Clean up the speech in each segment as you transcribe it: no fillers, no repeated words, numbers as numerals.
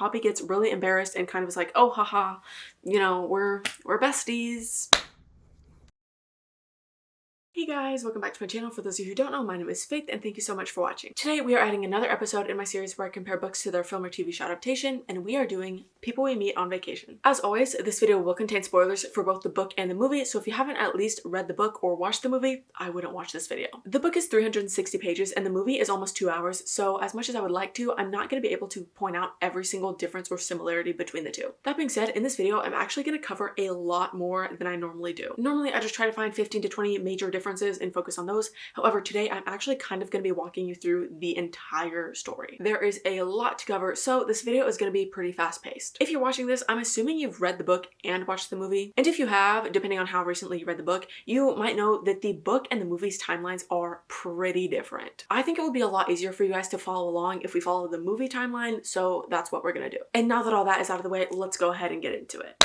Poppy gets really embarrassed and kind of is like, oh haha, you know, we're besties. Hey guys, welcome back to my channel. For those of you who don't know, my name is Faith and thank you so much for watching. Today we are adding another episode in my series where I compare books to their film or TV show adaptation, and we are doing People We Meet on Vacation. As always, this video will contain spoilers for both the book and the movie, so if you haven't at least read the book or watched the movie, I wouldn't watch this video. The book is 360 pages and the movie is almost 2 hours, so as much as I would like to, I'm not going to be able to point out every single difference or similarity between the two. That being said, in this video, I'm actually going to cover a lot more than I normally do. Normally, I just try to find 15 to 20 major differences and focus on those. However, today I'm actually kind of going to be walking you through the entire story. There is a lot to cover, so this video is going to be pretty fast paced. If you're watching this, I'm assuming you've read the book and watched the movie. And if you have, depending on how recently you read the book, you might know that the book and the movie's timelines are pretty different. I think it would be a lot easier for you guys to follow along if we follow the movie timeline, so that's what we're going to do. And now that all that is out of the way, let's go ahead and get into it.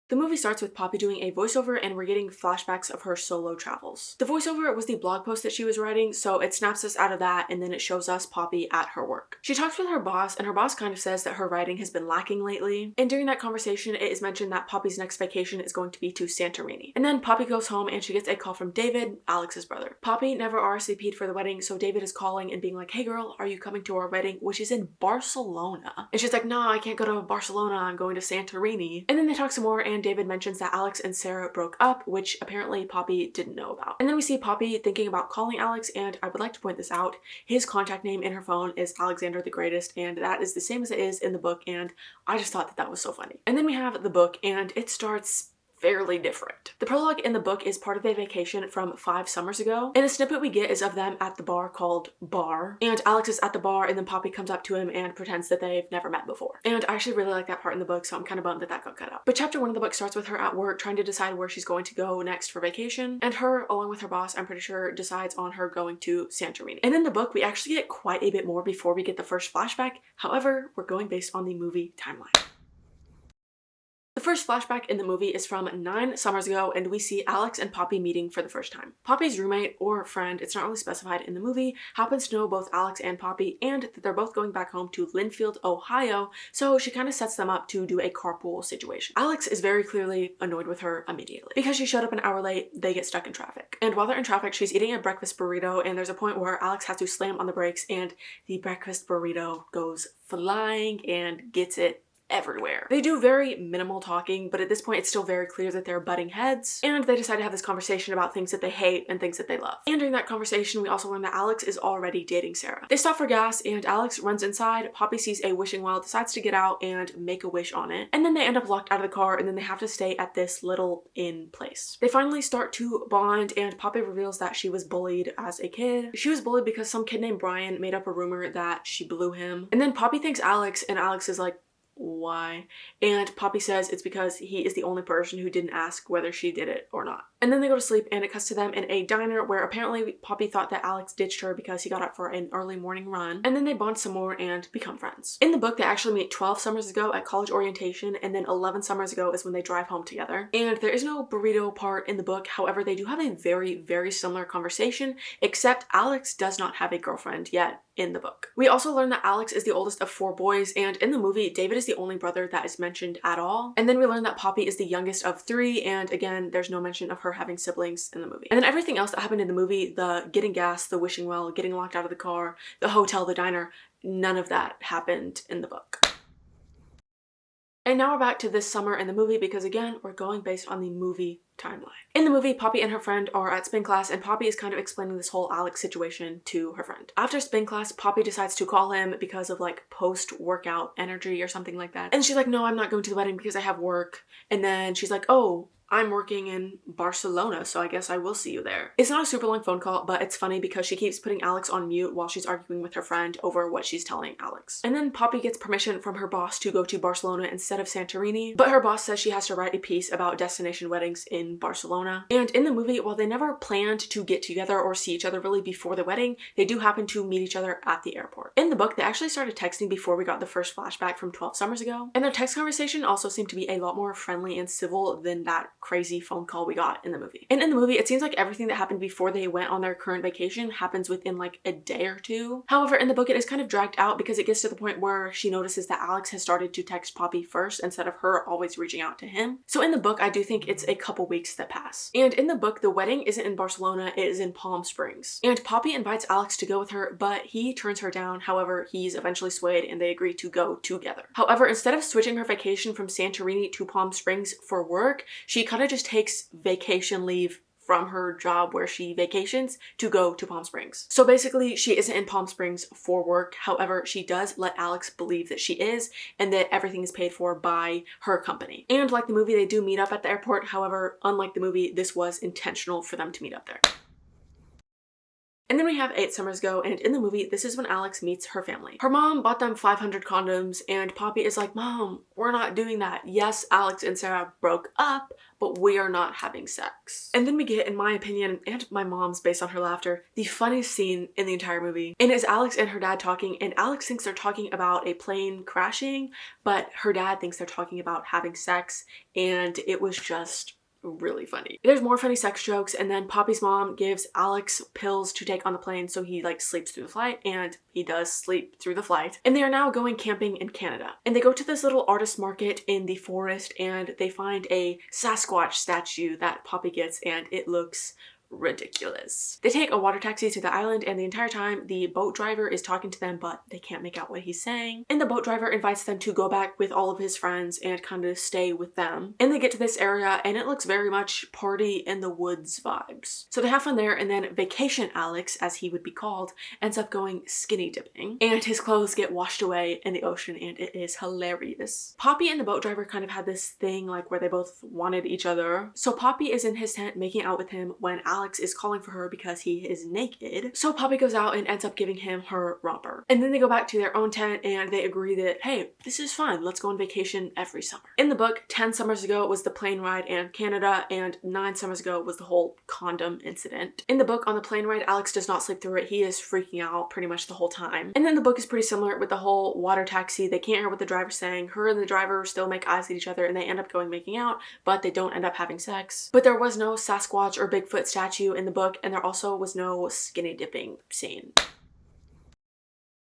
The movie starts with Poppy doing a voiceover and we're getting flashbacks of her solo travels. The voiceover was the blog post that she was writing, so it snaps us out of that and then it shows us Poppy at her work. She talks with her boss and her boss kind of says that her writing has been lacking lately, and during that conversation it is mentioned that Poppy's next vacation is going to be to Santorini. And then Poppy goes home and she gets a call from David, Alex's brother. Poppy never RSVP'd for the wedding, so David is calling and being like, hey girl, are you coming to our wedding, which is in Barcelona? And she's like, no, I can't go to Barcelona, I'm going to Santorini. And then they talk some more and David mentions that Alex and Sarah broke up, which apparently Poppy didn't know about. And then we see Poppy thinking about calling Alex, and I would like to point this out. His contact name in her phone is Alexander the Greatest, and that is the same as it is in the book, and I just thought that that was so funny. And then we have the book, and it starts fairly different. The prologue in the book is part of a vacation from 5 summers ago, and the snippet we get is of them at the bar called Bar, and Alex is at the bar and then Poppy comes up to him and pretends that they've never met before. And I actually really like that part in the book, so I'm kind of bummed that that got cut out. But chapter 1 of the book starts with her at work trying to decide where she's going to go next for vacation, and her, along with her boss, I'm pretty sure, decides on her going to Santorini. And in the book, we actually get quite a bit more before we get the first flashback. However, we're going based on the movie timeline. The first flashback in the movie is from 9 summers ago, and we see Alex and Poppy meeting for the first time. Poppy's roommate or friend, it's not really specified in the movie, happens to know both Alex and Poppy and that they're both going back home to Linfield, Ohio, so she kind of sets them up to do a carpool situation. Alex is very clearly annoyed with her immediately. Because she showed up an hour late, they get stuck in traffic. And while they're in traffic, she's eating a breakfast burrito, and there's a point where Alex has to slam on the brakes and the breakfast burrito goes flying and gets it everywhere. They do very minimal talking, but at this point it's still very clear that they're butting heads, and they decide to have this conversation about things that they hate and things that they love. And during that conversation we also learn that Alex is already dating Sarah. They stop for gas and Alex runs inside. Poppy sees a wishing well, decides to get out and make a wish on it, and then they end up locked out of the car, and then they have to stay at this little inn place. They finally start to bond, and Poppy reveals that she was bullied as a kid. She was bullied because some kid named Brian made up a rumor that she blew him, and then Poppy thanks Alex, and Alex is like, why? And Poppy says it's because he is the only person who didn't ask whether she did it or not. And then they go to sleep, and it cuts to them in a diner where apparently Poppy thought that Alex ditched her because he got up for an early morning run, and then they bond some more and become friends. In the book, they actually meet 12 summers ago at college orientation, and then 11 summers ago is when they drive home together. And there is no burrito part in the book, however they do have a very similar conversation, except Alex does not have a girlfriend yet in the book. We also learn that Alex is the oldest of 4 boys, and in the movie, David is the only brother that is mentioned at all. And then we learn that Poppy is the youngest of 3, and again, there's no mention of her having siblings in the movie. And then everything else that happened in the movie, the getting gas, the wishing well, getting locked out of the car, the hotel, the diner, none of that happened in the book. And now we're back to this summer in the movie because again, we're going based on the movie timeline. In the movie, Poppy and her friend are at spin class, and Poppy is kind of explaining this whole Alex situation to her friend. After spin class, Poppy decides to call him because of like post-workout energy or something like that. And she's like, no, I'm not going to the wedding because I have work. And then she's like, oh, I'm working in Barcelona, so I guess I will see you there. It's not a super long phone call, but it's funny because she keeps putting Alex on mute while she's arguing with her friend over what she's telling Alex. And then Poppy gets permission from her boss to go to Barcelona instead of Santorini, but her boss says she has to write a piece about destination weddings in Barcelona. And in the movie, while they never planned to get together or see each other really before the wedding, they do happen to meet each other at the airport. In the book, they actually started texting before we got the first flashback from 12 summers ago, and their text conversation also seemed to be a lot more friendly and civil than that crazy phone call we got in the movie. And in the movie, it seems like everything that happened before they went on their current vacation happens within like a day or two. However, in the book, it is kind of dragged out because it gets to the point where she notices that Alex has started to text Poppy first instead of her always reaching out to him. So in the book, I do think it's a couple weeks that pass. And in the book, the wedding isn't in Barcelona, it is in Palm Springs. And Poppy invites Alex to go with her, but he turns her down. However, he's eventually swayed and they agree to go together. However, instead of switching her vacation from Santorini to Palm Springs for work, she kind of just takes vacation leave from her job where she vacations to go to Palm Springs. So basically, she isn't in Palm Springs for work. However, she does let Alex believe that she is and that everything is paid for by her company. And like the movie, they do meet up at the airport. However, unlike the movie, this was intentional for them to meet up there. And then we have 8 summers ago, and in the movie, this is when Alex meets her family. Her mom bought them 500 condoms, and Poppy is like, Mom, we're not doing that. Yes, Alex and Sarah broke up, but we are not having sex. And then we get, in my opinion, and my mom's based on her laughter, the funniest scene in the entire movie. And it's Alex and her dad talking, and Alex thinks they're talking about a plane crashing, but her dad thinks they're talking about having sex, and it was just really funny. There's more funny sex jokes, and then Poppy's mom gives Alex pills to take on the plane so he like sleeps through the flight, and he does sleep through the flight. And they are now going camping in Canada. And they go to this little artist market in the forest and they find a Sasquatch statue that Poppy gets, and it looks ridiculous. They take a water taxi to the island, and the entire time the boat driver is talking to them, but they can't make out what he's saying. And the boat driver invites them to go back with all of his friends and kind of stay with them. And they get to this area and it looks very much party in the woods vibes. So they have fun there, and then Vacation Alex, as he would be called, ends up going skinny dipping, and his clothes get washed away in the ocean, and it is hilarious. Poppy and the boat driver kind of had this thing like where they both wanted each other. So Poppy is in his tent making out with him when Alex is calling for her because he is naked. So Poppy goes out and ends up giving him her romper. And then they go back to their own tent and they agree that, hey, this is fun. Let's go on vacation every summer. In the book, 10 summers ago was the plane ride in Canada, and 9 summers ago was the whole condom incident. In the book, on the plane ride, Alex does not sleep through it. He is freaking out pretty much the whole time. And then the book is pretty similar with the whole water taxi. They can't hear what the driver's saying. Her and the driver still make eyes at each other and they end up going making out, but they don't end up having sex. But there was no Sasquatch or Bigfoot statue in the book, and there also was no skinny dipping scene.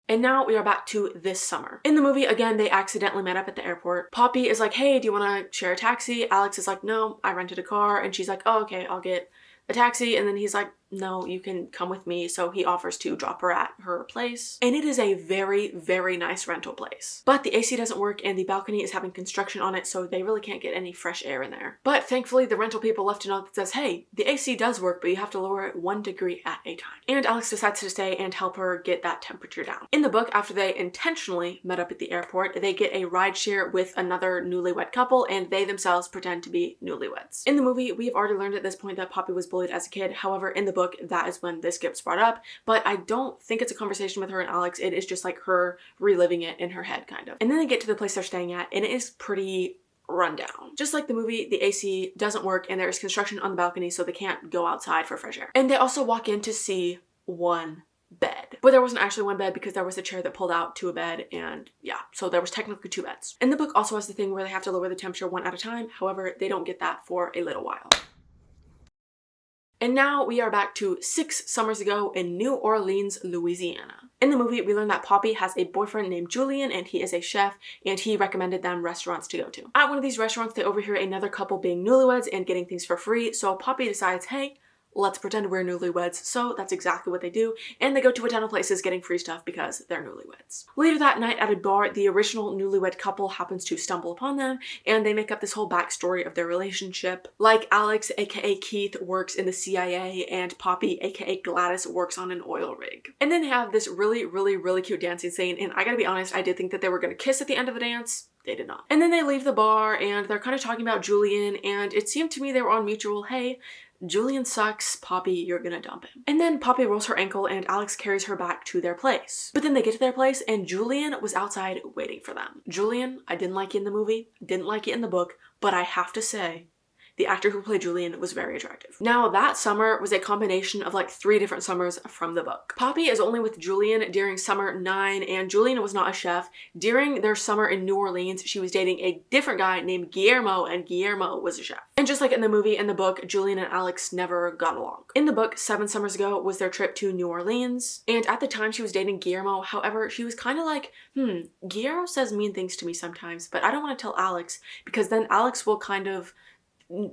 And now we are back to this summer. In the movie, again, they accidentally met up at the airport. Poppy is like, hey, do you want to share a taxi? Alex is like, no, I rented a car. And she's like, oh, okay, I'll get a taxi. And then he's like, no, you can come with me. So he offers to drop her at her place. And it is a very, very nice rental place. But the AC doesn't work and the balcony is having construction on it, so they really can't get any fresh air in there. But thankfully, the rental people left a note that says, hey, the AC does work, but you have to lower it 1 degree at a time. And Alex decides to stay and help her get that temperature down. In the book, after they intentionally met up at the airport, they get a rideshare with another newlywed couple, and they themselves pretend to be newlyweds. In the movie, we've already learned at this point that Poppy was bullied as a kid. However, in the book, that is when this gets brought up, but I don't think it's a conversation with her and Alex. It is just like her reliving it in her head, kind of. And then they get to the place they're staying at, and it is pretty rundown. Just like the movie, the AC doesn't work and there is construction on the balcony, so they can't go outside for fresh air. And they also walk in to see one bed. But there wasn't actually one bed because there was a chair that pulled out to a bed, and yeah, so there was technically 2 beds. And the book also has the thing where they have to lower the temperature 1 at a time. However, they don't get that for a little while. And now we are back to 6 summers ago in New Orleans, Louisiana. In the movie, we learn that Poppy has a boyfriend named Julian, and he is a chef, and he recommended them restaurants to go to. At one of these restaurants, they overhear another couple being newlyweds and getting things for free, so Poppy decides, hey, let's pretend we're newlyweds. So that's exactly what they do, and they go to a ton of places getting free stuff because they're newlyweds. Later that night at a bar, the original newlywed couple happens to stumble upon them, and they make up this whole backstory of their relationship. Like Alex, aka Keith, works in the CIA, and Poppy, aka Gladys, works on an oil rig. And then they have this really, really, really cute dancing scene, and I gotta be honest, I did think that they were gonna kiss at the end of the dance. They did not. And then they leave the bar, and they're kind of talking about Julian, and it seemed to me they were on mutual, hey, Julian sucks, Poppy, you're gonna dump him. And then Poppy rolls her ankle and Alex carries her back to their place. But then they get to their place and Julian was outside waiting for them. Julian, I didn't like you in the movie, didn't like you in the book, but I have to say, the actor who played Julian, was very attractive. Now, that summer was a combination of like 3 different summers from the book. Poppy is only with Julian during summer 9, and Julian was not a chef. During their summer in New Orleans, she was dating a different guy named Guillermo, and Guillermo was a chef. And just like in the movie and the book, Julian and Alex never got along. In the book, 7 summers ago was their trip to New Orleans, and at the time she was dating Guillermo. However, she was kind of like, Guillermo says mean things to me sometimes, but I don't want to tell Alex because then Alex will kind of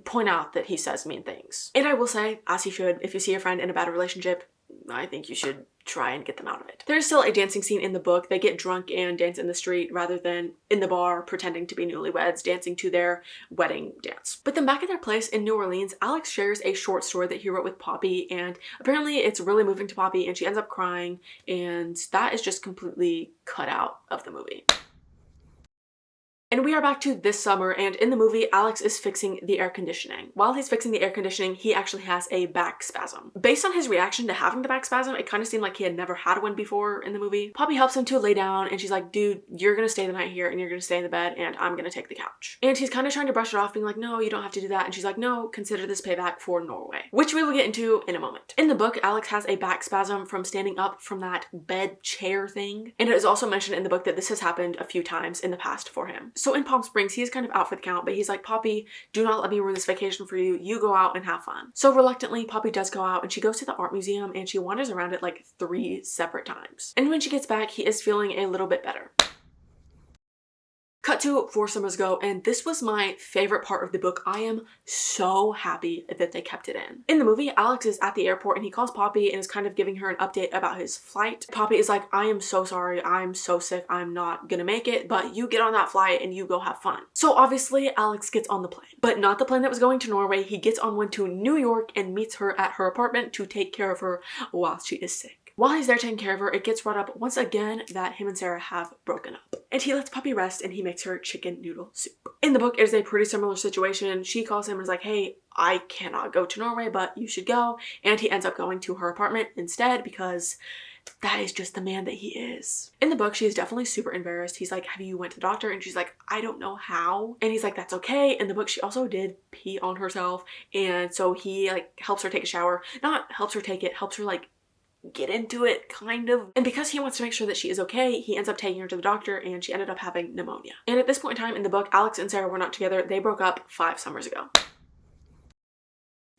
point out that he says mean things. And I will say, as he should, if you see a friend in a bad relationship, I think you should try and get them out of it. There's still a dancing scene in the book. They get drunk and dance in the street rather than in the bar pretending to be newlyweds dancing to their wedding dance. But then back at their place in New Orleans, Alex shares a short story that he wrote with Poppy, and apparently it's really moving to Poppy and she ends up crying, and that is just completely cut out of the movie. And we are back to this summer, and in the movie, Alex is fixing the air conditioning. While he's fixing the air conditioning, he actually has a back spasm. Based on his reaction to having the back spasm, it kind of seemed like he had never had one before in the movie. Poppy helps him to lay down, and she's like, dude, you're gonna stay the night here, and you're gonna stay in the bed, and I'm gonna take the couch. And he's kind of trying to brush it off, being like, no, you don't have to do that. And she's like, no, consider this payback for Norway, which we will get into in a moment. In the book, Alex has a back spasm from standing up from that bed chair thing. And it is also mentioned in the book that this has happened a few times in the past for him. So in Palm Springs, he is kind of out for the count, but he's like, Poppy, do not let me ruin this vacation for you. You go out and have fun. So reluctantly, Poppy does go out and she goes to the art museum and she wanders around it like 3 separate times. And when she gets back, he is feeling a little bit better. Cut to 4 summers ago, and this was my favorite part of the book. I am so happy that they kept it in. In the movie, Alex is at the airport and he calls Poppy and is kind of giving her an update about his flight. Poppy is like, I am so sorry, I'm so sick, I'm not gonna make it, but you get on that flight and you go have fun. So obviously, Alex gets on the plane, but not the plane that was going to Norway. He gets on one to New York and meets her at her apartment to take care of her while she is sick. While he's there taking care of her, it gets brought up once again that him and Sarah have broken up. And he lets Poppy rest and he makes her chicken noodle soup. In the book, it is a pretty similar situation. She calls him and is like, hey, I cannot go to Norway, but you should go. And he ends up going to her apartment instead because that is just the man that he is. In the book, she is definitely super embarrassed. He's like, have you went to the doctor? And she's like, I don't know how. And he's like, that's okay. In the book, she also did pee on herself. And so he like helps her take a shower. Not helps her take it, helps her like get into it, kind of. And because he wants to make sure that she is okay, he ends up taking her to the doctor and she ended up having pneumonia. And at this point in time in the book, Alex and Sarah were not together. They broke up 5 summers ago.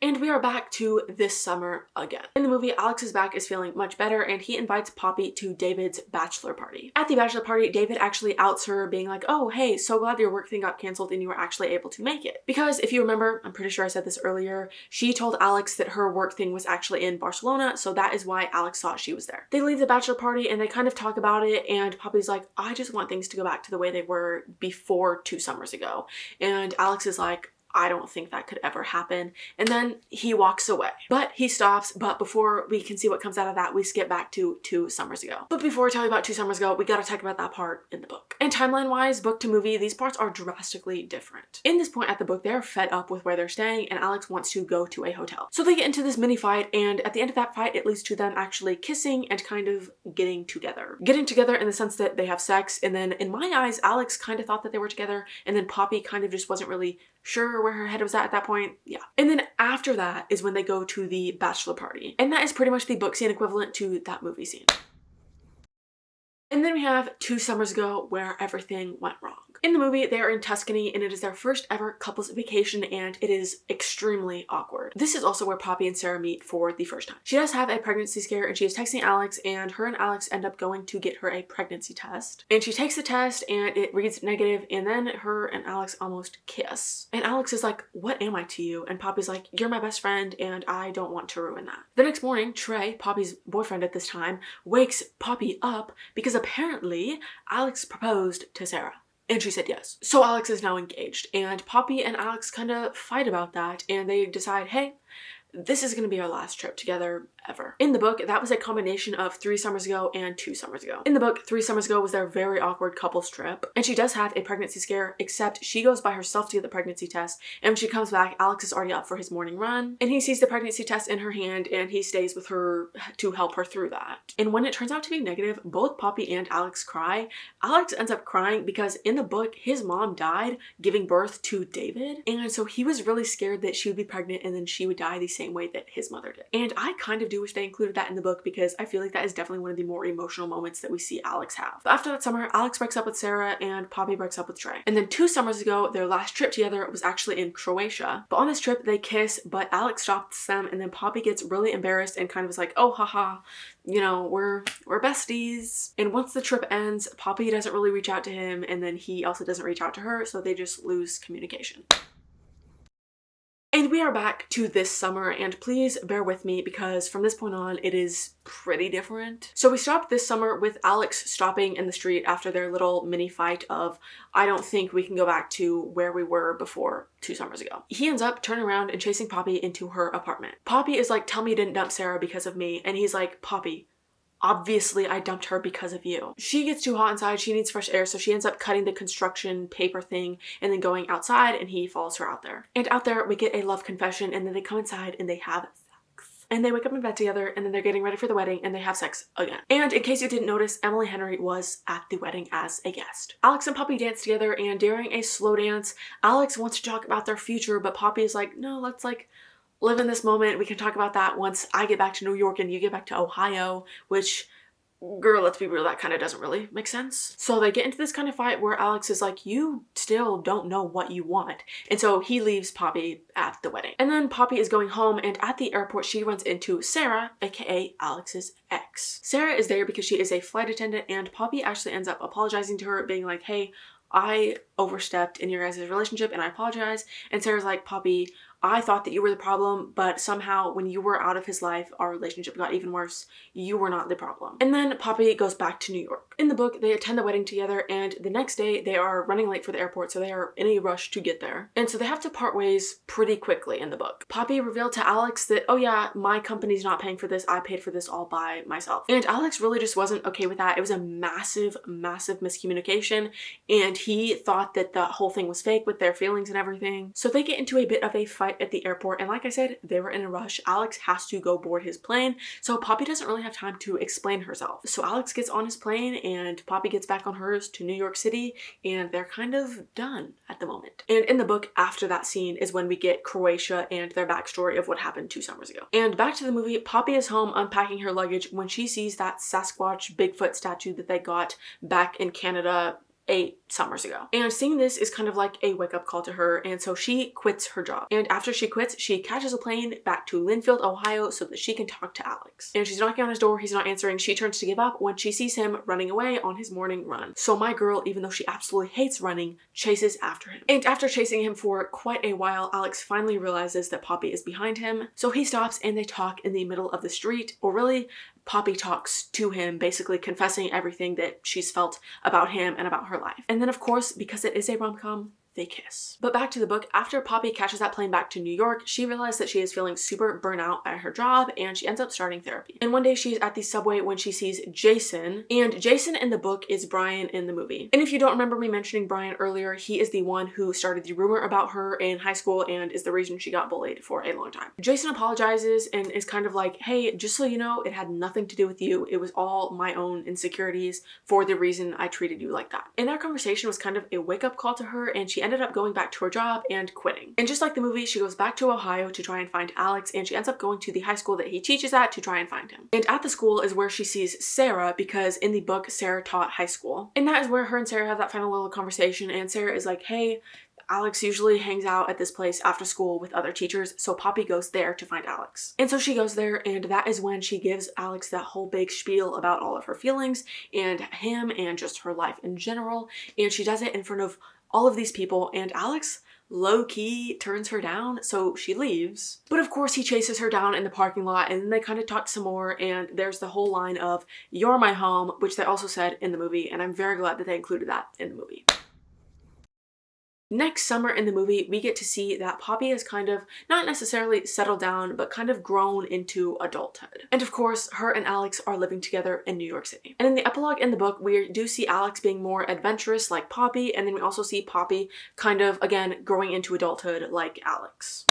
And we are back to this summer again. In the movie, Alex's back is feeling much better and he invites Poppy to David's bachelor party. At the bachelor party, David actually outs her being like, oh, hey, so glad your work thing got canceled and you were actually able to make it. Because if you remember, I'm pretty sure I said this earlier, she told Alex that her work thing was actually in Barcelona, so that is why Alex thought she was there. They leave the bachelor party and they kind of talk about it, and Poppy's like, I just want things to go back to the way they were before 2 summers ago. And Alex is like, I don't think that could ever happen. And then he walks away. But he stops, but before we can see what comes out of that, we skip back to 2 summers ago. But before we tell you about 2 summers ago, we gotta talk about that part in the book. And timeline-wise, book to movie, these parts are drastically different. In this point at the book, they're fed up with where they're staying and Alex wants to go to a hotel. So they get into this mini fight, and at the end of that fight, it leads to them actually kissing and kind of getting together. Getting together in the sense that they have sex, and then in my eyes, Alex kind of thought that they were together, and then Poppy kind of just wasn't really sure where her head was at that point. Yeah. And then after that is when they go to the bachelor party. And that is pretty much the book scene equivalent to that movie scene. And then we have 2 summers ago where everything went wrong. In the movie, they are in Tuscany and it is their first ever couples vacation and it is extremely awkward. This is also where Poppy and Sarah meet for the first time. She does have a pregnancy scare and she is texting Alex, and her and Alex end up going to get her a pregnancy test. And she takes the test and it reads negative, and then her and Alex almost kiss. And Alex is like, what am I to you? And Poppy's like, you're my best friend and I don't want to ruin that. The next morning, Trey, Poppy's boyfriend at this time, wakes Poppy up because apparently Alex proposed to Sarah. And she said yes. So Alex is now engaged, and Poppy and Alex kind of fight about that, and they decide, hey, this is gonna be our last trip together ever. In the book, that was a combination of 3 summers ago and 2 summers ago. In the book, 3 summers ago was their very awkward couples trip, and she does have a pregnancy scare, except she goes by herself to get the pregnancy test, and when she comes back, Alex is already up for his morning run, and he sees the pregnancy test in her hand, and he stays with her to help her through that. And when it turns out to be negative, both Poppy and Alex cry. Alex ends up crying because in the book, his mom died giving birth to David, and so he was really scared that she would be pregnant and then she would die the same way that his mother did. And I kind of do wish they included that in the book because I feel like that is definitely one of the more emotional moments that we see Alex have. But after that summer, Alex breaks up with Sarah and Poppy breaks up with Trey. And then 2 summers ago, their last trip together was actually in Croatia. But on this trip, they kiss, but Alex stops them, and then Poppy gets really embarrassed and kind of is like, oh, haha, you know, we're besties. And once the trip ends, Poppy doesn't really reach out to him, and then he also doesn't reach out to her, so they just lose communication. And we are back to this summer, and please bear with me because from this point on, it is pretty different. So we stopped this summer with Alex stopping in the street after their little mini fight of, I don't think we can go back to where we were before 2 summers ago. He ends up turning around and chasing Poppy into her apartment. Poppy is like, tell me you didn't dump Sarah because of me. And he's like, Poppy, obviously I dumped her because of you. She gets too hot inside, she needs fresh air, so she ends up cutting the construction paper thing and then going outside, and he follows her out there. And out there we get a love confession, and then they come inside and they have sex. And they wake up in bed together, and then they're getting ready for the wedding and they have sex again. And in case you didn't notice, Emily Henry was at the wedding as a guest. Alex and Poppy dance together, and during a slow dance, Alex wants to talk about their future, but Poppy is like, no, let's live in this moment. We can talk about that once I get back to New York and you get back to Ohio, which, girl, let's be real, that kind of doesn't really make sense. So they get into this kind of fight where Alex is like, you still don't know what you want. And so he leaves Poppy at the wedding. And then Poppy is going home, and at the airport she runs into Sarah, aka Alex's ex. Sarah is there because she is a flight attendant, and Poppy actually ends up apologizing to her, being like, hey, I overstepped in your guys' relationship and I apologize. And Sarah's like, Poppy, I thought that you were the problem, but somehow when you were out of his life, our relationship got even worse. You were not the problem. And then Poppy goes back to New York. In the book, they attend the wedding together, and the next day they are running late for the airport, so they are in a rush to get there. And so they have to part ways pretty quickly in the book. Poppy revealed to Alex that, oh yeah, my company's not paying for this. I paid for this all by myself. And Alex really just wasn't okay with that. It was a massive, massive miscommunication, and he thought that the whole thing was fake with their feelings and everything. So they get into a bit of a fight at the airport, and like I said, they were in a rush. Alex has to go board his plane, so Poppy doesn't really have time to explain herself. So Alex gets on his plane and Poppy gets back on hers to New York City, and they're kind of done at the moment. And in the book, after that scene is when we get Croatia and their backstory of what happened 2 summers ago. And back to the movie, Poppy is home unpacking her luggage when she sees that Sasquatch Bigfoot statue that they got back in Canada 8 summers ago. And seeing this is kind of like a wake-up call to her, and so she quits her job. And after she quits, she catches a plane back to Linfield, Ohio, so that she can talk to Alex. And she's knocking on his door, he's not answering. She turns to give up when she sees him running away on his morning run. So my girl, even though she absolutely hates running, chases after him. And after chasing him for quite a while, Alex finally realizes that Poppy is behind him. So he stops and they talk in the middle of the street, or really, Poppy talks to him, basically confessing everything that she's felt about him and about her life. And then of course, because it is a rom-com, they kiss. But back to the book, after Poppy catches that plane back to New York, she realized that she is feeling super burnt out at her job, and she ends up starting therapy. And one day she's at the subway when she sees Jason, and Jason in the book is Brian in the movie. And if you don't remember me mentioning Brian earlier, he is the one who started the rumor about her in high school and is the reason she got bullied for a long time. Jason apologizes and is kind of like, hey, just so you know, it had nothing to do with you. It was all my own insecurities for the reason I treated you like that. And that conversation was kind of a wake-up call to her, and she ended up going back to her job and quitting. And just like the movie, she goes back to Ohio to try and find Alex, and she ends up going to the high school that he teaches at to try and find him. And at the school is where she sees Sarah, because in the book, Sarah taught high school. And that is where her and Sarah have that final little conversation, and Sarah is like, hey, Alex usually hangs out at this place after school with other teachers, so Poppy goes there to find Alex. And so she goes there, and that is when she gives Alex that whole big spiel about all of her feelings and him and just her life in general, and she does it in front of all of these people, and Alex low-key turns her down, so she leaves. But of course he chases her down in the parking lot, and then they kind of talk some more, and there's the whole line of, "You're my home," which they also said in the movie, and I'm very glad that they included that in the movie. Next summer in the movie, we get to see that Poppy has kind of not necessarily settled down, but kind of grown into adulthood. And of course, her and Alex are living together in New York City. And in the epilogue in the book, we do see Alex being more adventurous like Poppy, and then we also see Poppy kind of, again, growing into adulthood like Alex.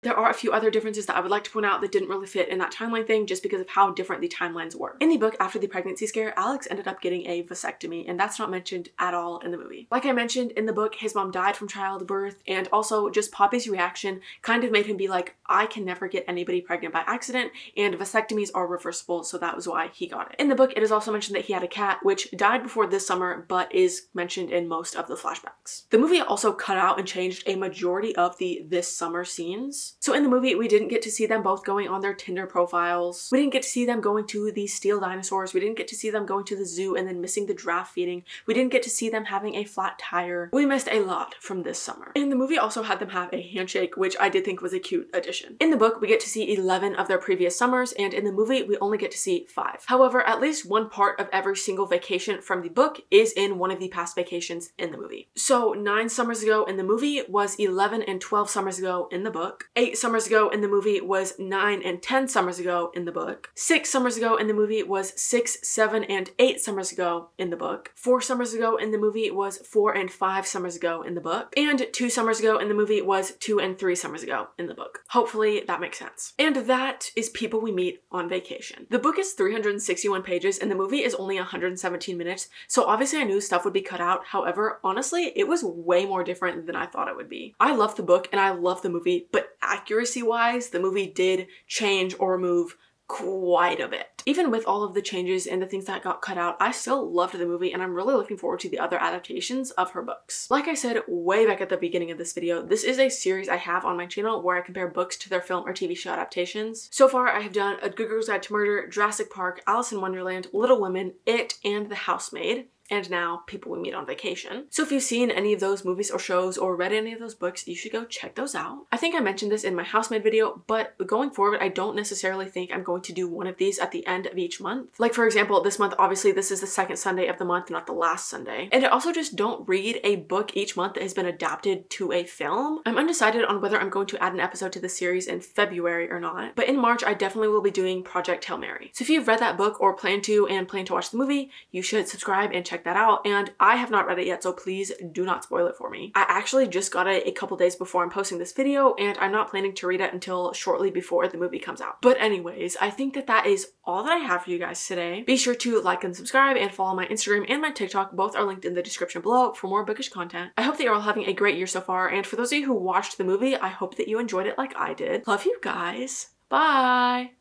There are a few other differences that I would like to point out that didn't really fit in that timeline thing just because of how different the timelines were. In the book, after the pregnancy scare, Alex ended up getting a vasectomy, and that's not mentioned at all in the movie. Like I mentioned, in the book, his mom died from childbirth, and also just Poppy's reaction kind of made him be like, I can never get anybody pregnant by accident, and vasectomies are reversible, so that was why he got it. In the book, it is also mentioned that he had a cat, which died before this summer, but is mentioned in most of the flashbacks. The movie also cut out and changed a majority of the this summer scenes. So in the movie, we didn't get to see them both going on their Tinder profiles. We didn't get to see them going to the steel dinosaurs. We didn't get to see them going to the zoo and then missing the giraffe feeding. We didn't get to see them having a flat tire. We missed a lot from this summer. And the movie also had them have a handshake, which I did think was a cute addition. In the book, we get to see 11 of their previous summers, and in the movie, we only get to see 5. However, at least one part of every single vacation from the book is in one of the past vacations in the movie. So 9 summers ago in the movie was 11 and 12 summers ago in the book. 8 summers ago in the movie was 9 and 10 summers ago in the book. 6 summers ago in the movie was 6, 7, and 8 summers ago in the book. 4 summers ago in the movie was 4 and 5 summers ago in the book. And 2 summers ago in the movie was 2 and 3 summers ago in the book. Hopefully that makes sense. And that is People We Meet on Vacation. The book is 361 pages and the movie is only 117 minutes, so obviously I knew stuff would be cut out. However, honestly, it was way more different than I thought it would be. I love the book and I love the movie, but accuracy-wise, the movie did change or remove quite a bit. Even with all of the changes and the things that got cut out, I still loved the movie and I'm really looking forward to the other adaptations of her books. Like I said way back at the beginning of this video, this is a series I have on my channel where I compare books to their film or TV show adaptations. So far, I have done A Good Girl's Guide to Murder, Jurassic Park, Alice in Wonderland, Little Women, It, and The Housemaid. And now People We Meet on Vacation. So if you've seen any of those movies or shows or read any of those books, you should go check those out. I think I mentioned this in my Housemaid video, but going forward, I don't necessarily think I'm going to do one of these at the end of each month. Like for example, this month, obviously this is the second Sunday of the month, not the last Sunday. And I also just don't read a book each month that has been adapted to a film. I'm undecided on whether I'm going to add an episode to the series in February or not, but in March, I definitely will be doing Project Hail Mary. So if you've read that book or plan to watch the movie, you should subscribe and check that out. And I have not read it yet, so please do not spoil it for me. I actually just got it a couple days before I'm posting this video, and I'm not planning to read it until shortly before the movie comes out. But anyways, I think that is all that I have for you guys today. Be sure to like and subscribe and follow my Instagram and my TikTok. Both are linked in the description below for more bookish content. I hope that you're all having a great year so far, and for those of you who watched the movie, I hope that you enjoyed it like I did. Love you guys. Bye!